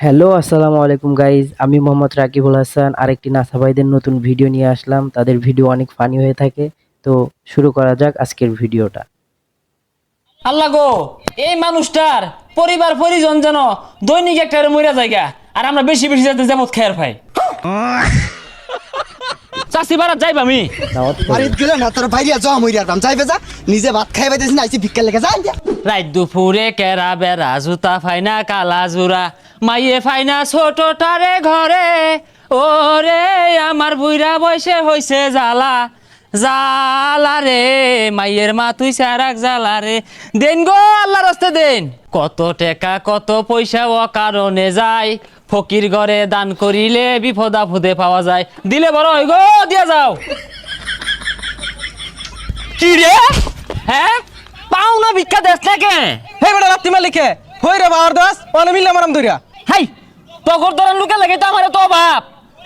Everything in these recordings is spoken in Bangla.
হ্যালো, আসসালামু আলাইকুম গাইজ। আমি মোহাম্মদ রাকিবুল হাসান আরেকটি নাসা ভাইদের নতুন ভিডিও নিয়ে আসলাম। তাদের ভিডিও অনেক ফানি হয়ে থাকে। তো শুরু করা যাক আজকের ভিডিওটা। আল্লাহ গো, এই মানুষটার পরিবার পরিজন যেন দৈনিক একটা মরিয়া জায়গা, আর আমরা বেশি বেশি যাতে যেমন খেয়ার পাই। চাষি বাড়া যাইব আমি বাড়িতে গেলে না তোর বাইরে যাওয়া মরিয়া দাম চাইবে যা নিজে ভাত খাই পাইতেছি না আইসি ভিক্ষা লেগে যা রাত দুপুরে কেরা বেড়া জুতা ফাইনা কালা জোড়া মাইয়ে ফাইনা ছোট টারে ঘরে ওরে আমার বুইরা বয়সে হইছে জ্বালা জ্বালা রে মাইয়ের মা তুই সারাক জ্বালা রে দেন গো আল্লাহ রাস্তে দেন কত টাকা কত পয়সা ও কারণে যায় ফকির ঘরে দান করিলে বিপদ আপদে পাওয়া যায় দিলে বড় হই গো দিয়া যাও কি রে হ্যাঁ পাও না ভিক্ষা দেশ থেকে হে বেটা রাত্রি মালিকে হই রে বাবার দাস অনে মিললাম আরাম ধরিয়া হাই তগর দরান লুকে লাগে তো আমার তো বাপ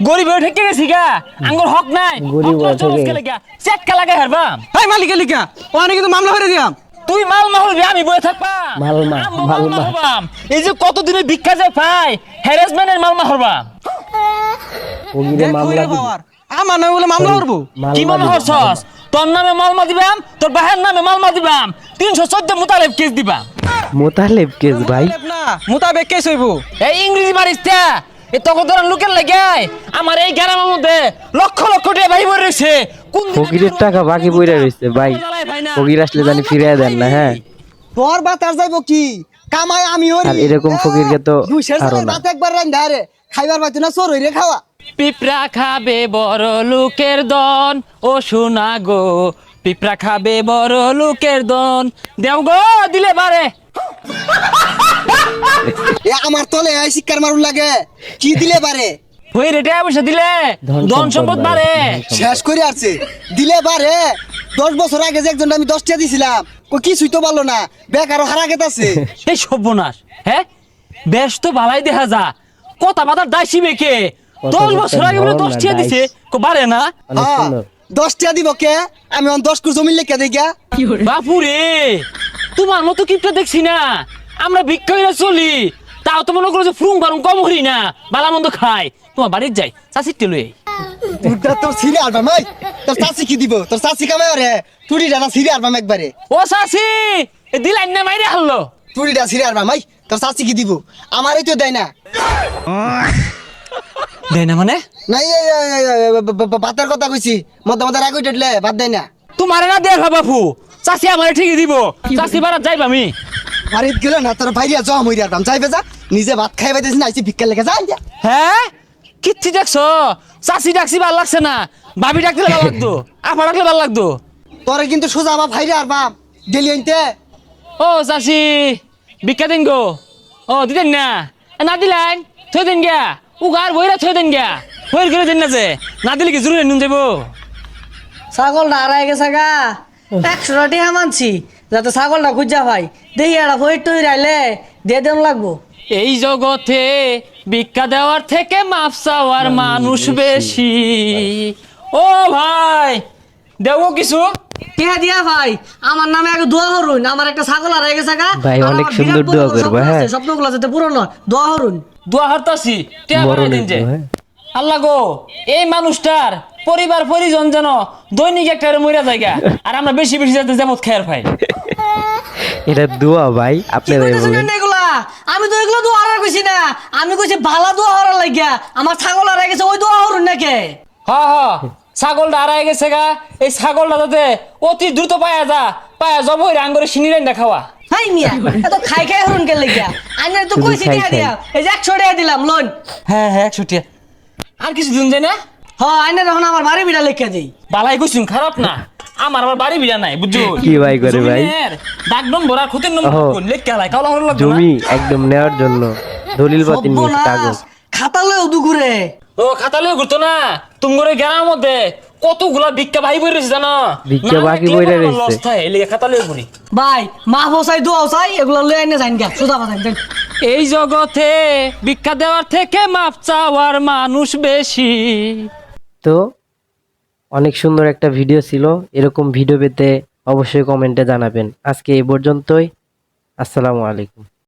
গরিব হয়ে ঠেকে গেছি গা আঙ্গুর হক নাই গরিব হয়ে থেকে। চেটকা লাগে হারবাম হাই মালিকে লিখা অনে কিন্তু মামলা করে দিয়াম তুই মাল মাহুল আমি বয়ে থাকবা মালমা, মালমা। হরবাম এই যে কতদিনে ভিক্ষা যে পাই হ্যারাসমেন্টের মালমা হরবাম ওগিরে মামলা দিবি। পাওয়ার আমার নয় বলে মামলা করবো মালমা কি মনে দিবি, হরছস তোর নামে মালমা দিবাম তোর বাহের নামে মালমা দিবাম 314 মুতালেব কেস দিবাম মোতালেব কেস ভাই। না মোতাবেক কেস হইব এই ইংরেজি মারিস্তা এই তখন ধরেন লোকের লাগে আমার এই গ্রামের মধ্যে লক্ষ লক্ষ টাকা ভাই বই রয়েছে কোন দিনে ফকিরের টাকা বাকি পড়ে রইছে ভাই। ফকির আসলে জানি ফিরিয়ে দেন না, হ্যাঁ। তোর ভাত আর যাইব কি কামাই আমি হরি আর এরকম ফকিরকে তো আরো না। ভাত একবার রান্ধা রে খাইবার পাইতো না চোর হইরে খাওয়া পিঁপড়া খাবে বড় লোকের দন ও শোনা গো পিঁপড়া খাবে বড় লোকের দন দেও গো দিলে বারে এ আমার তলে আই শিকার মারুন লাগে কি দিলে পারে হই রেটে পয়সা দিলে ধন সম্পদ বাড়ে শেষ করে আসছে দিলে পারে 10 বছর আগে যে একজন আমি 10 টাকা দিছিলাম কো কিছুই তো পারলো না বেকারও হারা গেতাছে এই সর্বনাশ হ্যাঁ বেশ তো ভালাই দেখা যা কথা বাতার দাইছি বেকে 10 বছর আগে বলে 10 টাকা দিছে কো বাড়ে না অনেক হ্যাঁ সুন্দর। 10 টাকা দিব কে আমি 10 কুর জমি লেখা দেই গা বাপুরে তোমার মতো কিপটা দেখছি না আমরা ভিক্ষা হইরা চলি তাও তো মনে করো যে ফ্রুং বারুং কম হরি না বালা মন্দ খাই তোমার বাড়ির যাই চাষির লই তোর সিরে আলবাম এই তোর চাচি কি দিব তোর চাচি কামাই রে টুরি ডানা সিরে আলবাম একবারে ও চাষি দিলাইন না মাইরে হারলো টুরি ডা সিরে আলবাম এই তোর চাচি কি দিব আমারই তো দেয় না দেয় না মানে নাই ভাতের কথা কইছি মধ্যে মধ্যে রাগ উঠলে ভাত দেয় না তোমার না দেখ বাপু চাষি আমার ঠিকই দিব চাষি বাড়া যাইব আমি বাড়িতে গেলে না তোর বাইরে যাওয়া মরি আলবাম চাইবে যা নিজে ভাত খাই পাইতেছি না আইসি ভিক্ষা লেগে যা হ্যাঁ কিচ্ছি দেখছো চাষি ডাকছি ভাল লাগছে না ভাবি ডাকলে ভাল লাগতো আপা ডাকলে ভাল লাগতো তোরে কিন্তু সোজা বাপ ভাইরে আলবাম গেলি আনতে ও চাষি ভিক্ষা দিন গো ও দিতেন না না দিলেন থই দেন গিয়া উগার বইরা থই দেন গিয়া বইর করে দেন না যে না দিলে কি জরুরি নুন যাবো ছাগলটা হারাই গেছে গা 100 টাকা মানছি যাতে ছাগলটা খুঁজা ভাই দেখি একটা বই টই রাইলে দিয়ে দেন লাগবো এই জগতে ভিক্ষা দেওয়ার থেকে মাপ চাওয়ার মানুষ বেশি ও ভাই দেবো কিছু টিয়া দিয়া ভাই আমার নামে আগে দোয়া হরুন আমার একটা ছাগল হারাই গেছে গা ভাই, আর অনেক আমার সুন্দর বিরাট বড় দোয়া বড় করবা, স্বপ্ন হ্যাঁ। আছে, স্বপ্নগুলো যাতে পূরণ হয় দোয়া হরুন দোয়া হরতাছি টিয়া বড় বানাই দিন যে লিখবো, হ্যাঁ। আল্লাহ গো এই মানুষটার পরিবার পরিজন যেন দৈনিক একটা মরিয়া জায়গা আর আমরা বেশি বেশি যাতে যেমন খেয়ার পাই এটা দোয়া ভাই, কি আপনারাই কইতেছেন বলেন। এগুলা আমি তো এগুলো দোয়া হারা কইছি না আমি কইছি ভালো দোয়া হারা লাগিয়া আমার ছাগল হারাই গেছে ওই দোয়া হরুন নাকি হ হ ছাগলটা হারাই গেছে গা এই ছাগলটা যাতে অতি দ্রুত পায়া যাব আঙ্গুরে সিনিরাই না খাওয়া হাই মিয়া এত খাই খাই হরুন কে লাগিয়া আমি তো শুধু কইছি খাই দিয়া খাই। দিয়া এই যে 100 টাকা দিলাম লোন হ্যাঁ হ্যাঁ 100 টিয়া আর কিছু দিন যায় না হ্যাঁ আইনে যখন আমার বাড়ি বিড়া লেখা দেই বালাই কইছুন খারাপ না আমার আবার বাড়ি বিড়া নাই বুঝছো কি ভাই করে ভাই? ডাক নম্বর আর খুতের নম্বর ওহো। কোন লেখ কেলাই কালা হলো লাগবে জমি একদম নেওয়ার জন্য দলিল বাতিল নিয়ে কাগজ। খাতা লয়ে দুগুরে ও খাতা লয়ে ঘুরতো না তুমি গ্রামের মধ্যে কতগুলা ভিক্ষা ভাই বই রয়েছে জানো ভিক্ষা না বাকি দেখলে বইরা বড় রয়েছে। loss থাকে, এই লিগে খাতা লয়ে ঘুরি ভাই মা বসাই দোয়াও চাই এগুলো লয়ে আইনে যাইন গা সোজা কথা দেন এই জগতে ভিক্ষা দেওয়ার থেকে মাপ চাওয়ার মানুষ বেশি তো অনেক সুন্দর একটা ভিডিও ছিল। এরকম ভিডিও পেতে অবশ্যই কমেন্টে জানাবেন। আজকে এই পর্যন্তই। আসসালামু আলাইকুম।